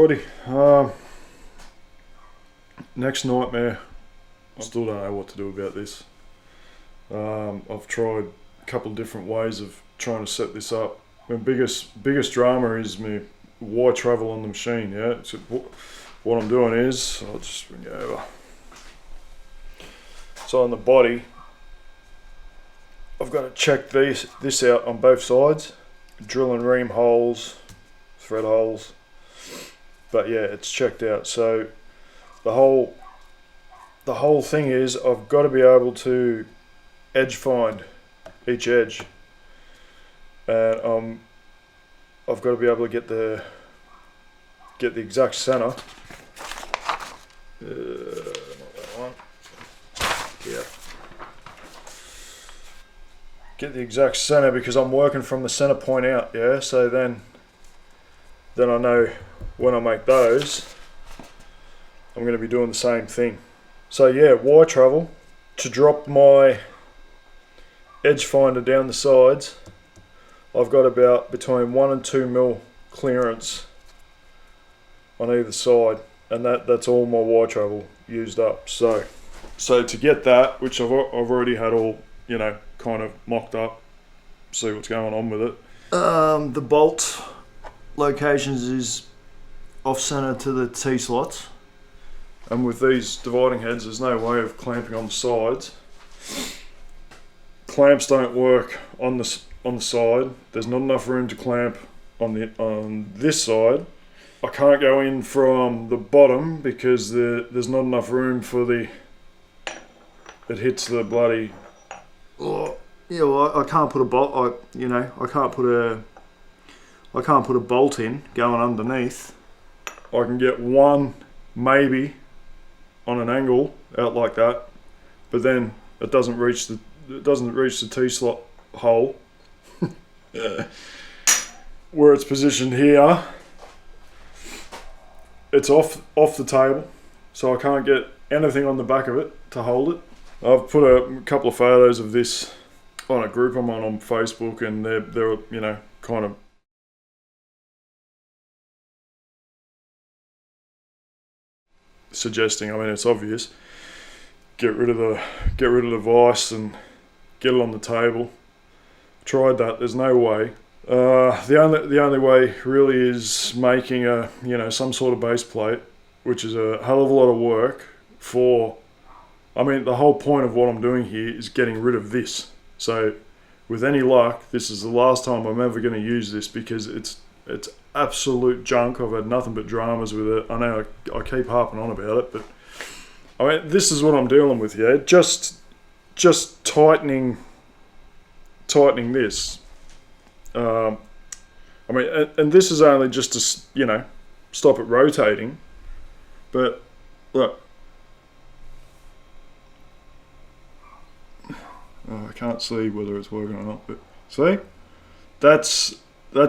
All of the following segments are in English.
Alrighty. Next nightmare. I still don't know what to do about this. I've tried a couple of different ways of trying to set this up. My biggest drama is my why travel on the machine. Yeah. So what I'm doing is I'll just bring it over. So on the body, I've got to check this out on both sides. Drill and ream holes, thread holes. But yeah, it's checked out. So the whole thing is I've got to be able to edge find each edge, and I've got to be able to get the exact center. Not that one. Yeah. Get the exact center because I'm working from the center point out. Yeah. So then I know when I make those, I'm going to be doing the same thing. So yeah, wire travel to drop my edge finder down the sides. I've got about between 1 and 2 mil clearance on either side, and that's all my wire travel used up. So to get that, which I've already had all, you know, kind of mocked up, see what's going on with it. The bolt locations is off center to the T-slots, and with these dividing heads there's no way of clamping on the sides. Clamps don't work on the side. There's not enough room to clamp on this side. I can't go in from the bottom because there's not enough room for it hits the bloody. Oh, yeah, well, I can't put a bolt. I can't put a bolt in going underneath. I can get one maybe on an angle out like that, but then it doesn't reach the T-slot hole. Where it's positioned here, it's off the table, so I can't get anything on the back of it to hold it. I've put a couple of photos of this on a group I'm on Facebook, and they're you know, kind of suggesting, I mean it's obvious, get rid of the vise and get it on the table. Tried that, there's no way. The only way really is making some sort of base plate, which is a hell of a lot of work for. I mean, the whole point of what I'm doing here is getting rid of this. So with any luck, this is the last time I'm ever going to use this because it's absolute junk. I've had nothing but dramas with it. I know I keep harping on about it, but I mean, this is what I'm dealing with here. Just tightening this. I mean, and this is only just to, you know, stop it rotating. But look, I can't see whether it's working or not. But see, that's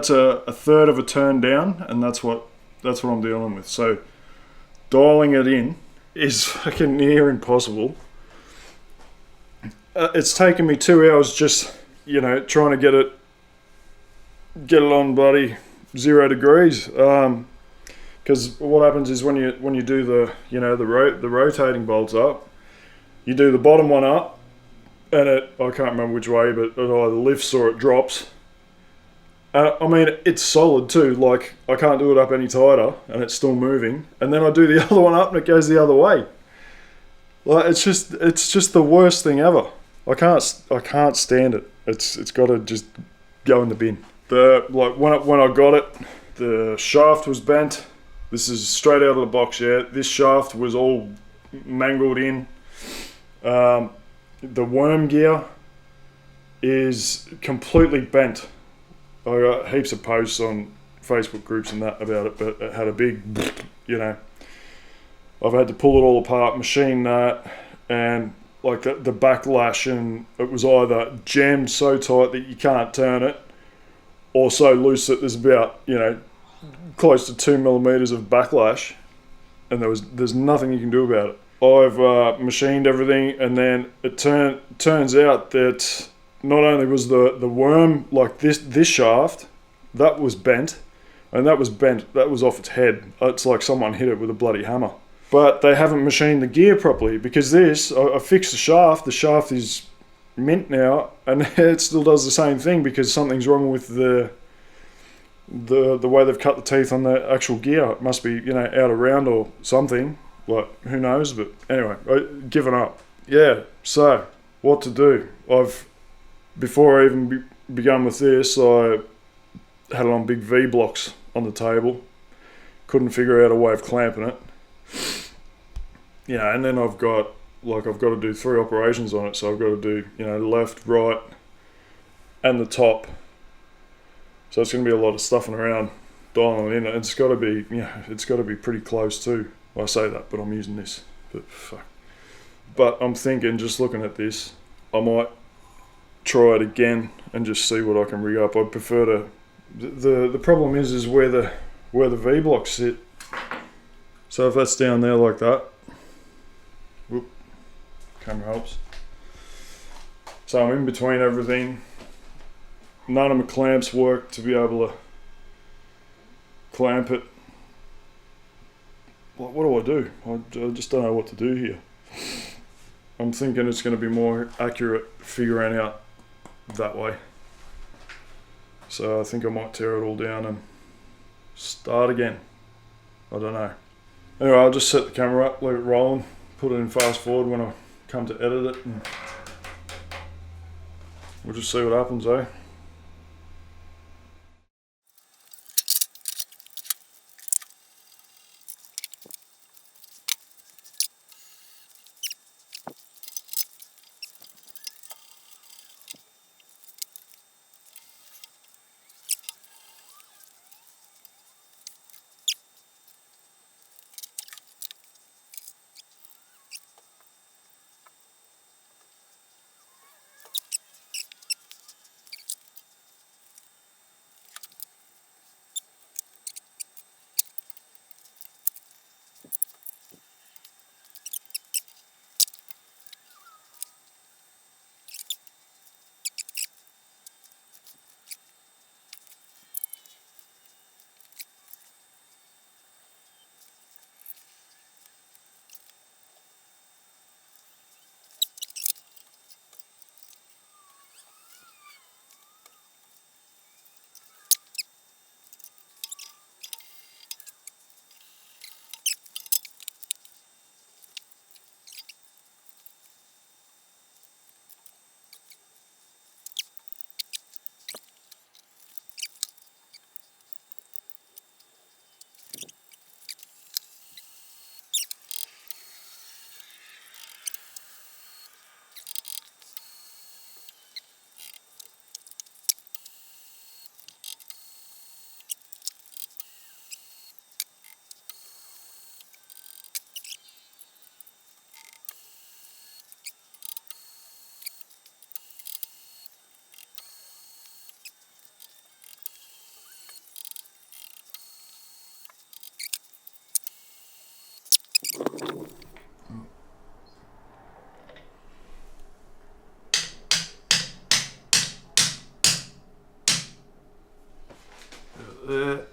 a third of a turn down, and that's what I'm dealing with. So dialing it in is fucking near impossible. It's taken me 2 hours just, you know, trying to get it on bloody 0 degrees. Because what happens is when you do the rotating bolts up, you do the bottom one up, and I can't remember which way, but it either lifts or it drops. I mean, it's solid too. Like, I can't do it up any tighter, and it's still moving. And then I do the other one up, and it goes the other way. Like, it's just the worst thing ever. I can't stand it. It's got to just go in the bin. When I got it, the shaft was bent. This is straight out of the box. Yeah, this shaft was all mangled in. The worm gear is completely bent. I got heaps of posts on Facebook groups and that about it, but it had a big, you know. I've had to pull it all apart, machine that, and like the backlash, and it was either jammed so tight that you can't turn it, or so loose that there's about, you know, close to 2 millimeters of backlash, and there's nothing you can do about it. I've machined everything, and then it turns out that not only was the worm, like this shaft, that was bent, and that was bent. That was off its head. It's like someone hit it with a bloody hammer. But they haven't machined the gear properly, because this, I fixed the shaft. The shaft is mint now, and it still does the same thing because something's wrong with the way they've cut the teeth on the actual gear. It must be, you know, out of round or something. Like, who knows? But anyway, I've given up. Yeah. So what to do? Before I even begun with this, I had it on big V blocks on the table. Couldn't figure out a way of clamping it. Yeah, and then I've got to do 3 operations on it. So I've got to do, you know, left, right, and the top. So it's going to be a lot of stuffing around, dialing it in. It's got to be, you know, it's got to be pretty close too. I say that, but I'm using this. But fuck. But I'm thinking, just looking at this, I might try it again and just see what I can rig up. I prefer to. The problem is where the V blocks sit. So if that's down there like that, whoop, camera helps. So I'm in between everything. None of my clamps work to be able to clamp it. What do I do? I just don't know what to do here. I'm thinking it's going to be more accurate figuring out that way. So I think I might tear it all down and start again. I don't know. Anyway, I'll just set the camera up, let it roll, put it in fast forward when I come to edit it, and we'll just see what happens, eh? There.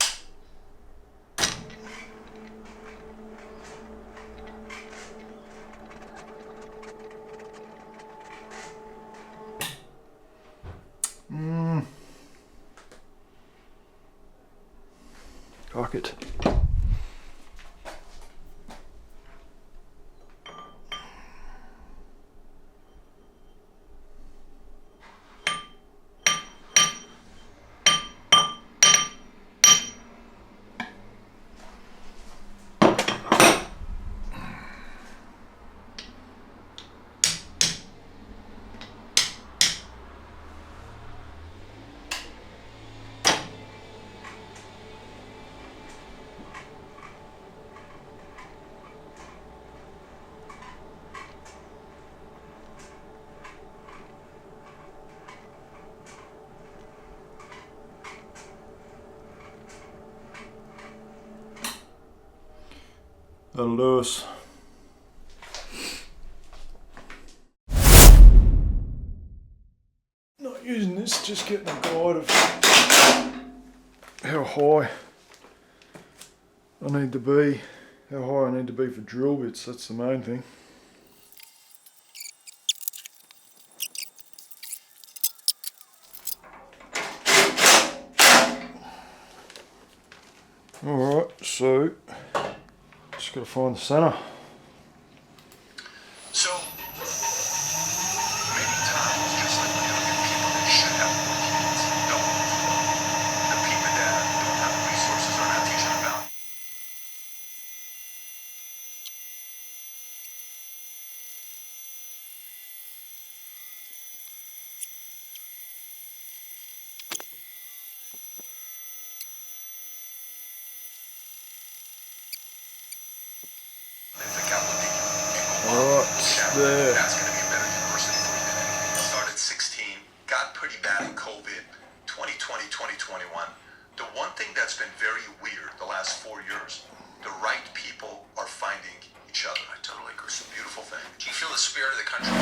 Cock it. That'll do us. Not using this, just getting a guide of how high I need to be, how high I need to be for drill bits, that's the main thing. Alright, so just gotta find the centre. So many times, just like when you look at people that should have more kids, don't. The people that don't have the resources are not teaching them value. They pick out what they do and go Alright, there. That's going to be a better university for you than anything else. Started 16, got pretty bad in COVID, 2020, 2021. The one thing that's been very weird the last 4 years, the right people are finding each other. I totally agree. It's a beautiful thing. Do you feel the spirit of the country?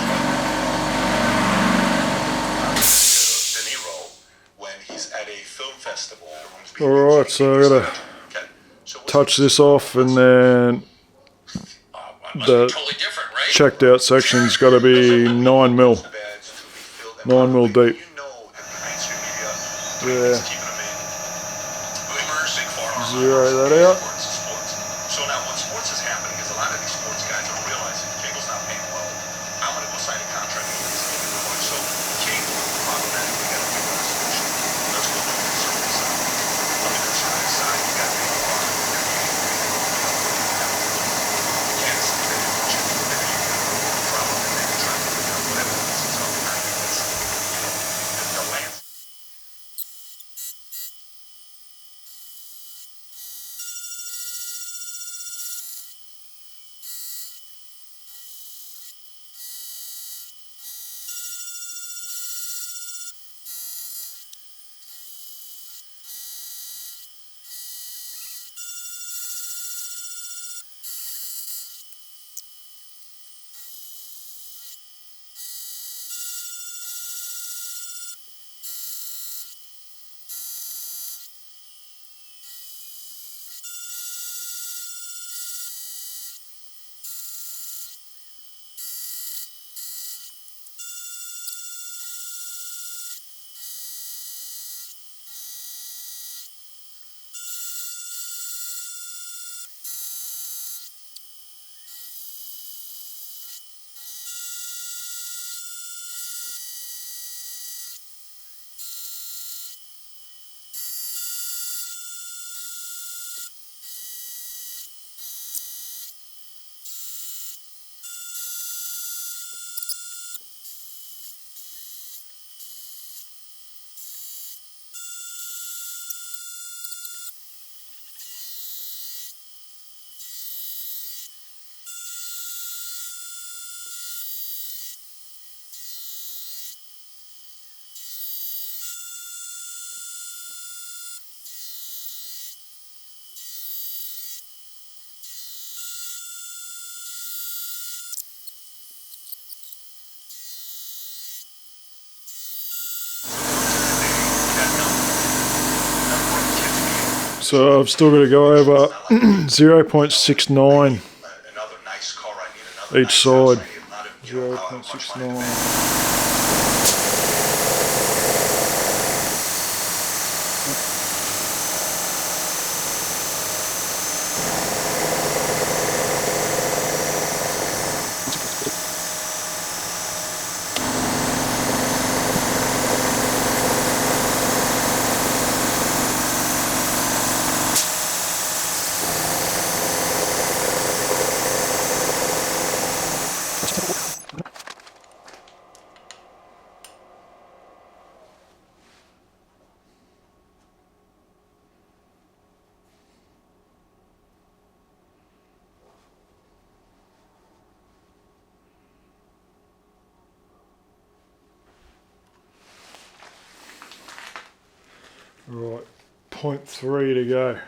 De Niro, when he's at a film festival. Alright, so I gotta touch this off, and then the checked out section's got to be 9mm. 9mm deep. Yeah. Zero that out. So now what sports is happening is a lot of these sports guys are realizing cable's not paying well. I'm going to go sign a contract with this thing. So cable problematic, we got to figure out a solution. Let's go to the conservative side. On the conservative side, you got to make a lot of So I've still got to go over 0.69 each side. 0.69. Right, 0.3 to go.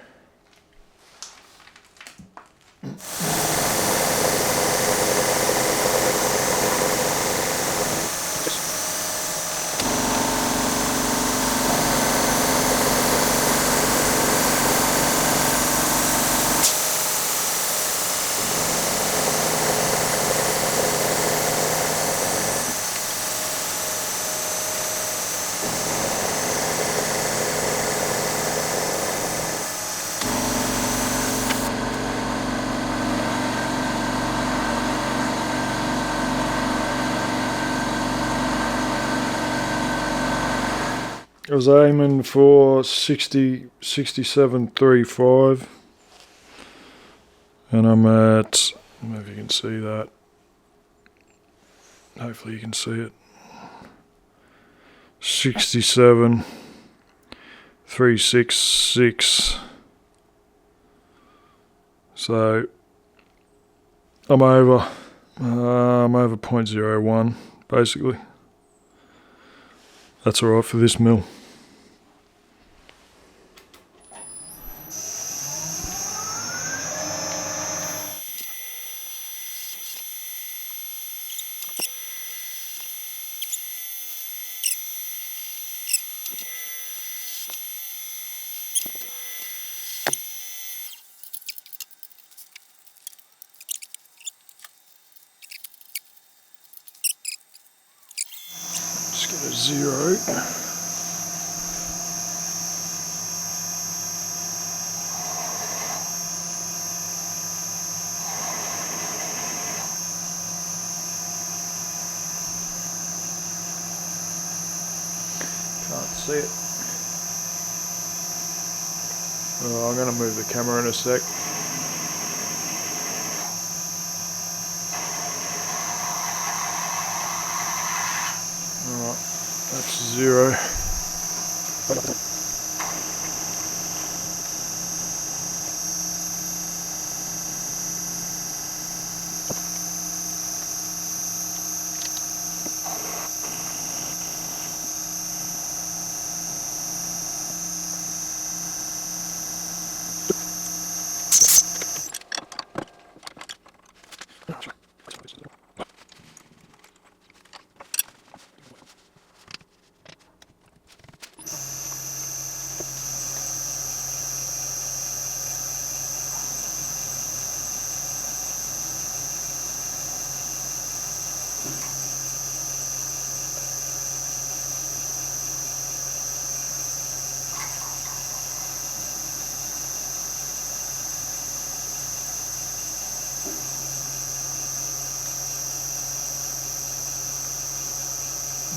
I was aiming for 67.35, and I'm at, I don't know if you can see that, hopefully you can see it, 67.366. So I'm over 0.01 basically. That's alright for this mill. Just get a 0. Can't see it. Oh, I'm going to move the camera in a sec. Alright, that's 0.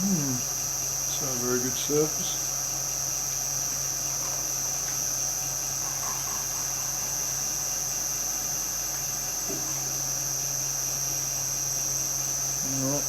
It's not a very good surface. No.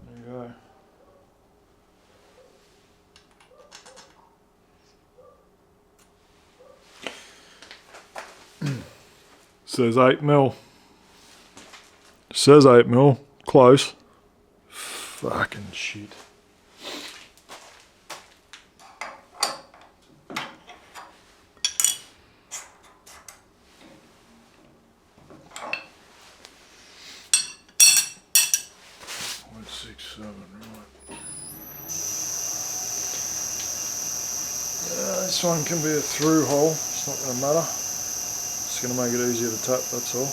There you go. Says 8 mil. Says 8 mil. Close. Fucking shit. This one can be a through hole, it's not going to matter. It's going to make it easier to tap, that's all.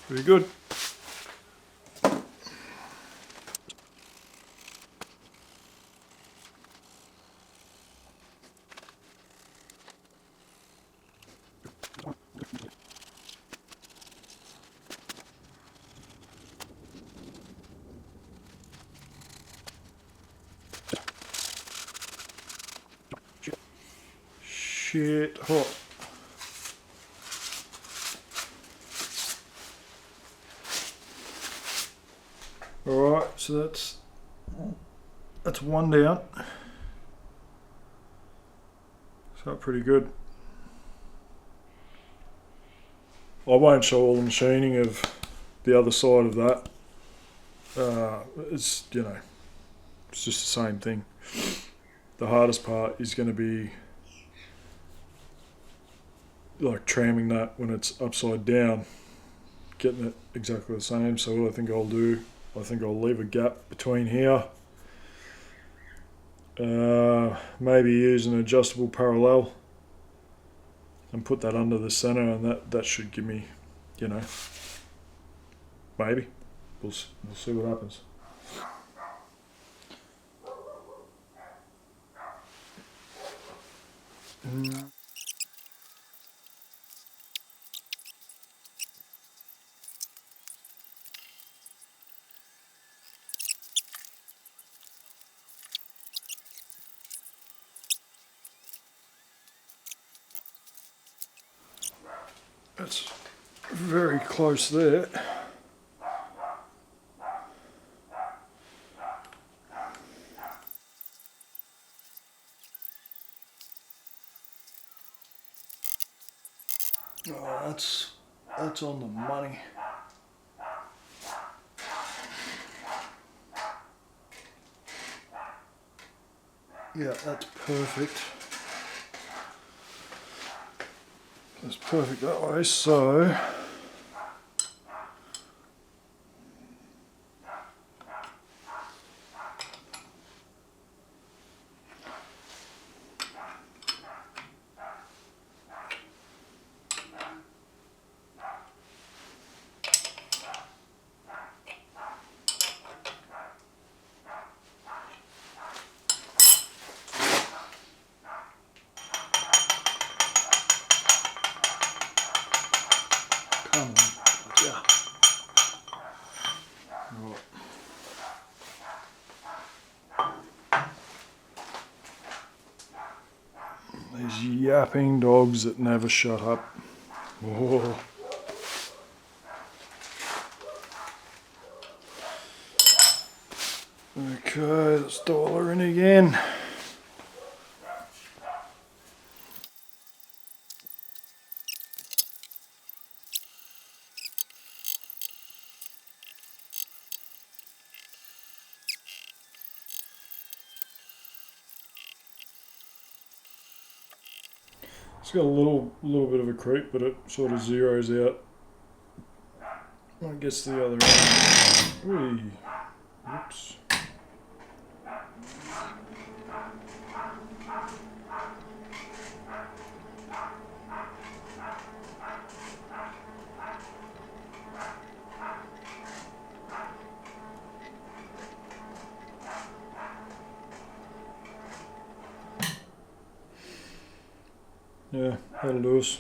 Very good. Shit hot. Alright, so that's one down. So pretty good. I won't show all the machining of the other side of that. It's, you know, it's just the same thing. The hardest part is going to be like tramming that when it's upside down, getting it exactly the same. So what I think I'll do, I think I'll leave a gap between here. Maybe use an adjustable parallel and put that under the center, and that should give me, you know, maybe. We'll see what happens. That's very close there. Oh, that's on the money. Yeah, that's perfect. That's perfect that way, so come on, yeah. Right. These yapping dogs that never shut up. Oh. Okay, let's dial her in again. It's got a little bit of a creep, but it sort of zeroes out. I guess the other end. Whee. Whoops. Yeah, that'll do us.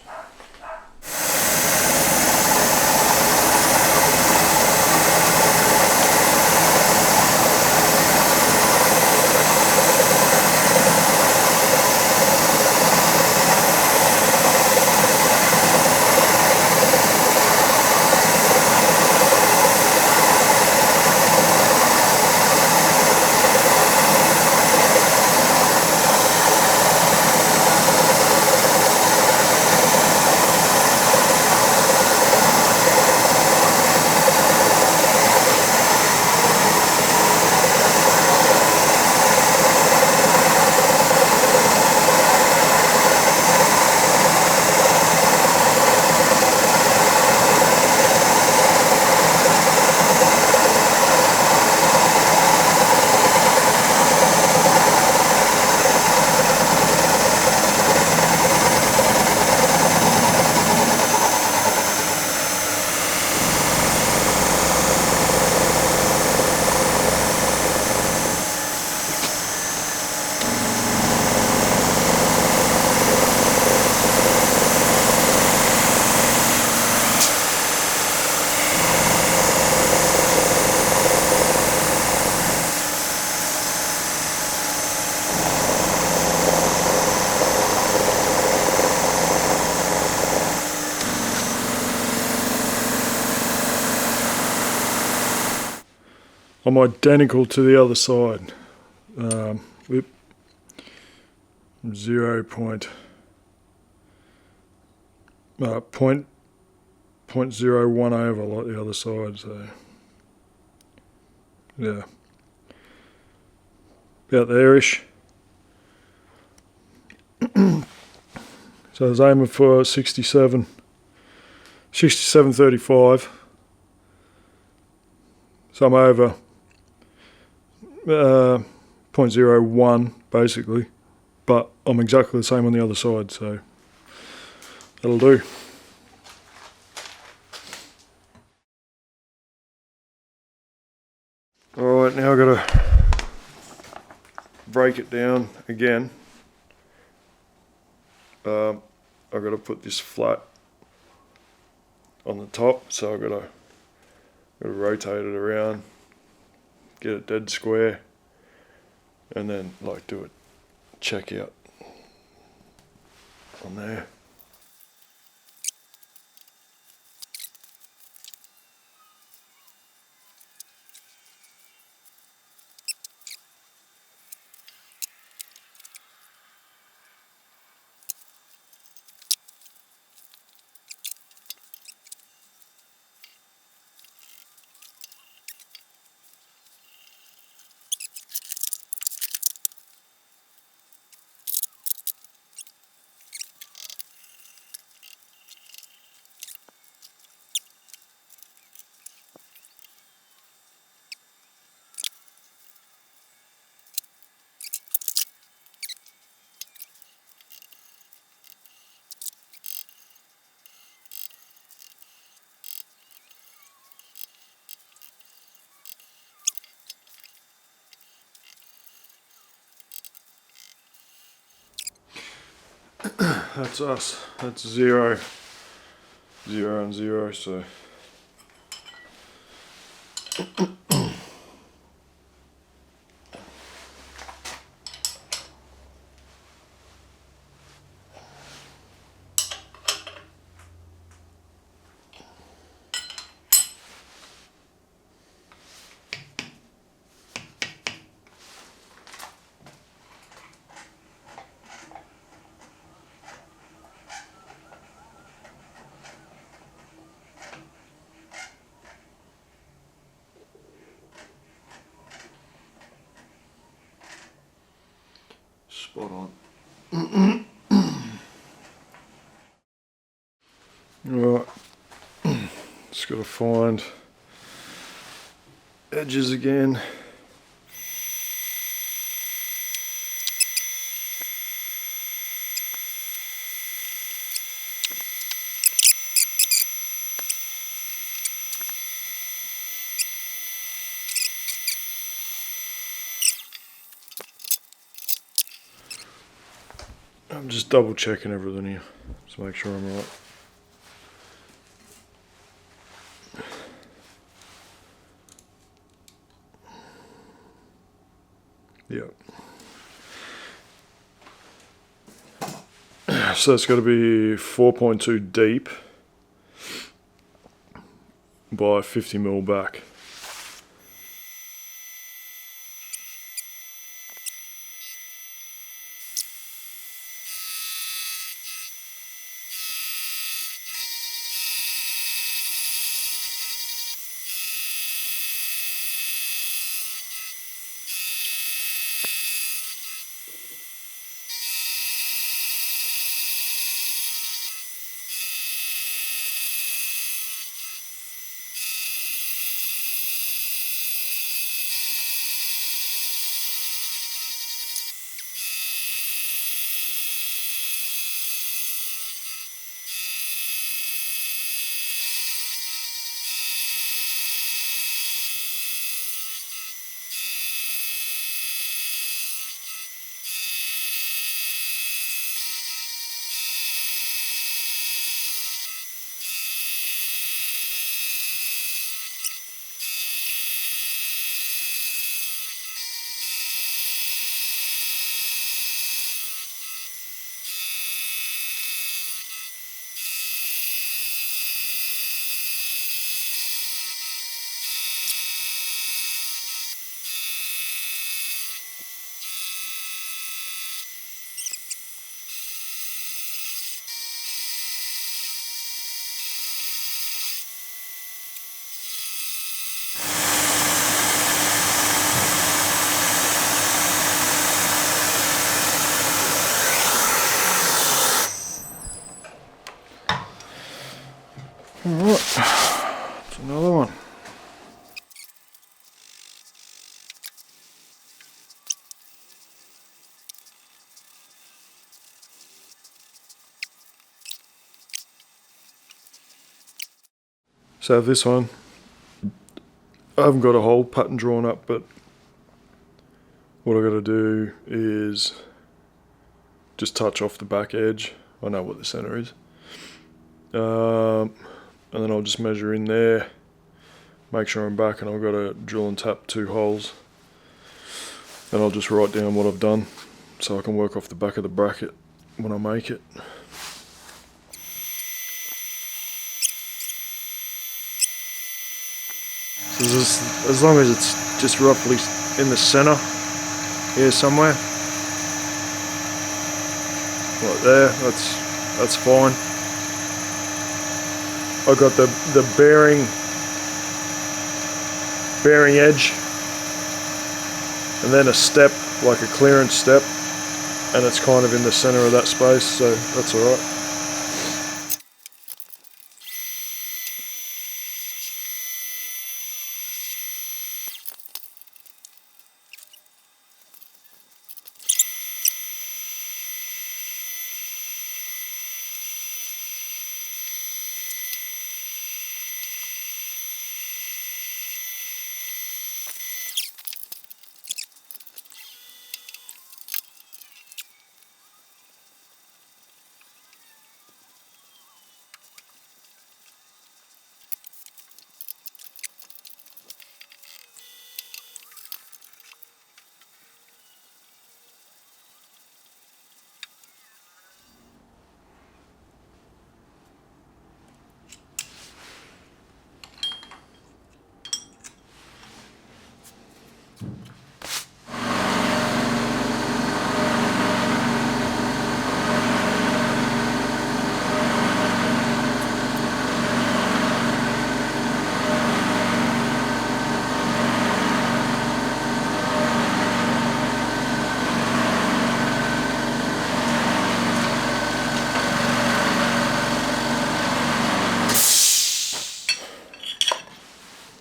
I'm identical to the other side. Whoop. 0.01 over like the other side, so yeah, about there-ish. So I was aiming for 67.35. So I'm over 0.01 basically, but I'm exactly the same on the other side, so that'll do. Alright, now I've got to break it down again. I've got to put this flat on the top, so I've got to rotate it around, get it dead square, and then like do a check out on there. That's us. That's 0, 0 and 0, so spot on. Right, just got to find edges again. I'm just double checking everything here, just make sure I'm right. Yep. So it's got to be 4.2 deep by 50 mil back. So this one, I haven't got a hole pattern drawn up, but what I got to do is just touch off the back edge. I know what the center is. And then I'll just measure in there, make sure I'm back, and I've got to drill and tap 2 holes. And I'll just write down what I've done so I can work off the back of the bracket when I make it. So just, as long as it's just roughly in the center here somewhere, right there, that's fine. I've got the bearing edge, and then a step, like a clearance step, and it's kind of in the center of that space, so that's all right.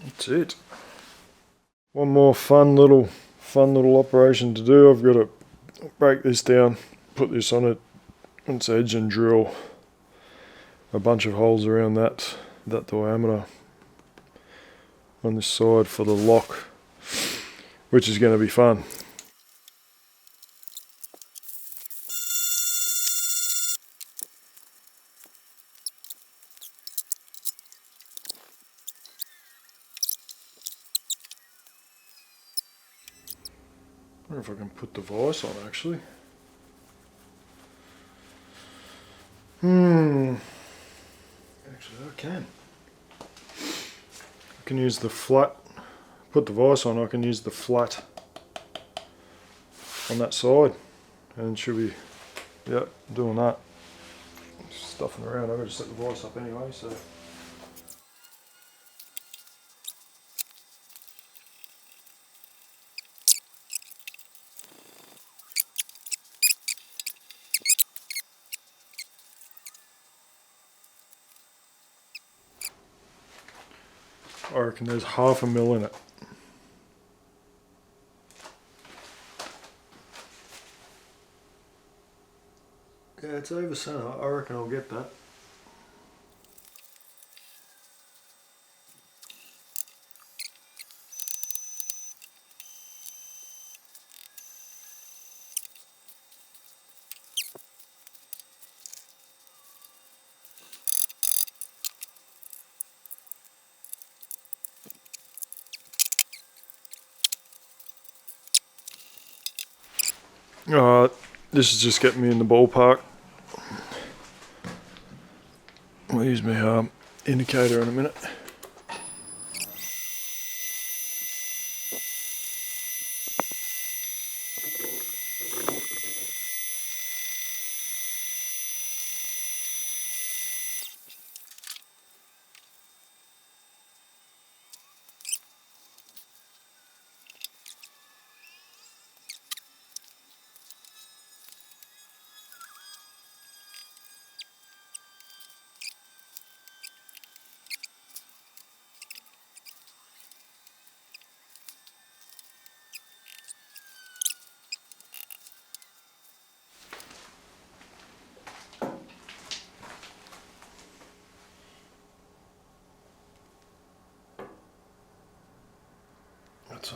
That's it. One more fun little operation to do. I've got to break this down, put this on its edge, and drill a bunch of holes around that diameter on this side for the lock, which is going to be fun. I wonder if I can put the vise on actually. Actually I can. I can use the flat, put the vise on, I can use the flat on that side, and it should be, yeah, doing that. Stuffing around, I've got to set the vise up anyway, so. I reckon there's 1/2 mil in it. Yeah, it's over center. I reckon I'll get that. Alright, this is just getting me in the ballpark. I'll use my indicator in a minute.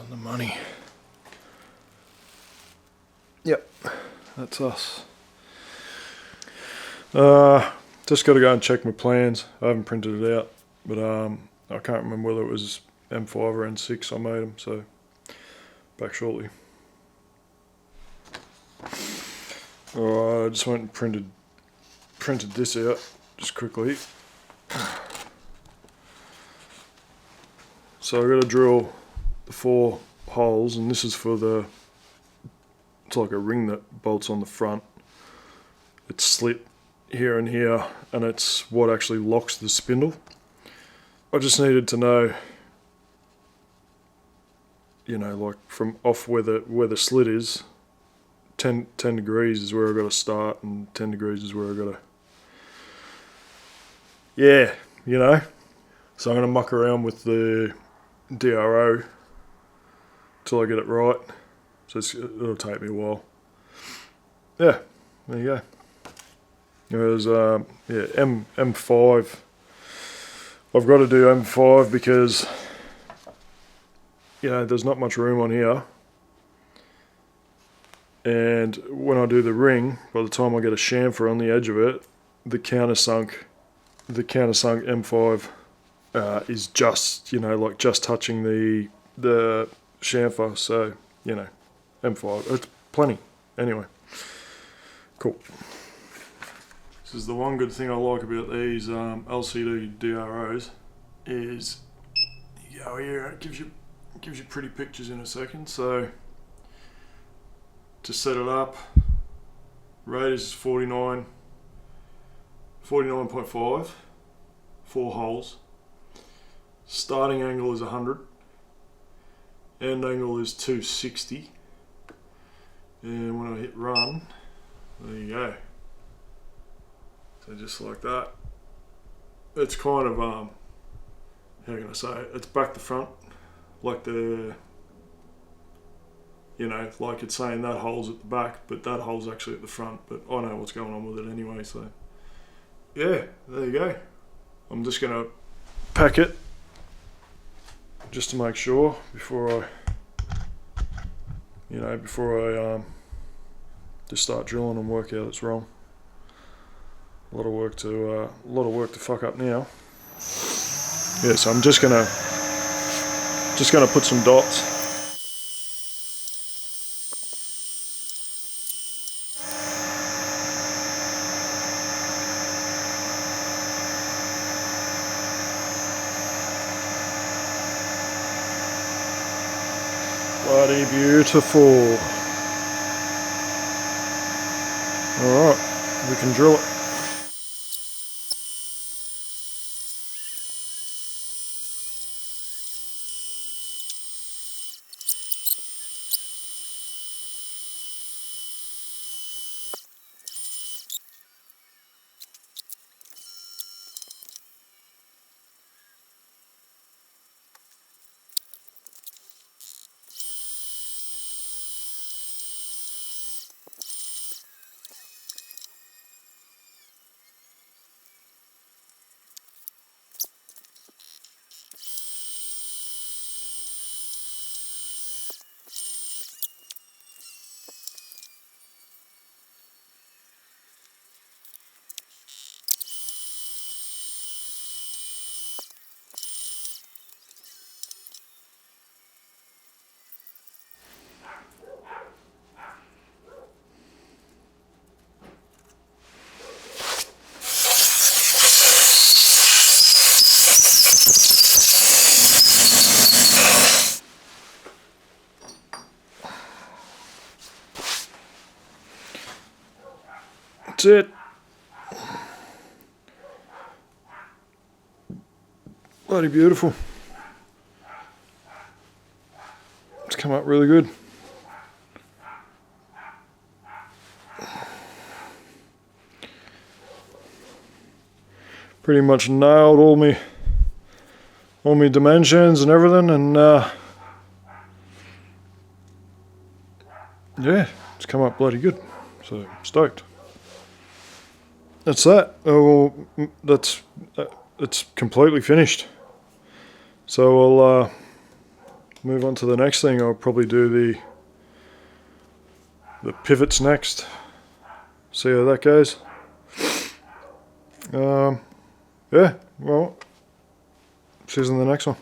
on the money. Yep, that's us. Just got to go and check my plans. I haven't printed it out, but I can't remember whether it was M5 or N6 I made them, so back shortly. Alright, I just went and printed this out just quickly. So I've got to drill the 4 holes, and this is for it's like a ring that bolts on the front. It's slit here and here, and it's what actually locks the spindle. I just needed to know, you know, like from off where the slit is, 10 degrees is where I got to start, and 10 degrees is where I got to, yeah, you know. So I'm going to muck around with the DRO till I get it right. So it'll take me a while. Yeah, there you go. There's M5. I've got to do M5 because, you know, there's not much room on here. And when I do the ring, by the time I get a chamfer on the edge of it, the countersunk M5 is just, you know, like just touching the chamfer. So, you know, M5, it's plenty. Anyway, cool. This is the one good thing I like about these LCD DROs is you go here, it gives you pretty pictures in a second. So to set it up, radius is 49.5, 4 holes. Starting angle is 100, end angle is 260, and when I hit run, there you go. So just like that. It's kind of how can I say it? It's back to front, like you know, like it's saying that hole's at the back, but that hole's actually at the front. But I know what's going on with it anyway. So yeah, there you go. I'm just gonna pack it just to make sure before I just start drilling and work out it's wrong. A lot of work to fuck up now. Yeah, so I'm just gonna put some dots. Bloody beautiful. Alright, we can drill it. That's it. Bloody beautiful. It's come up really good. Pretty much nailed all my dimensions and everything, and yeah, it's come up bloody good. So stoked. That's that. Oh, well, it's completely finished. So move on to the next thing. I'll probably do the pivots next. See how that goes. Yeah, well, see you in the next one.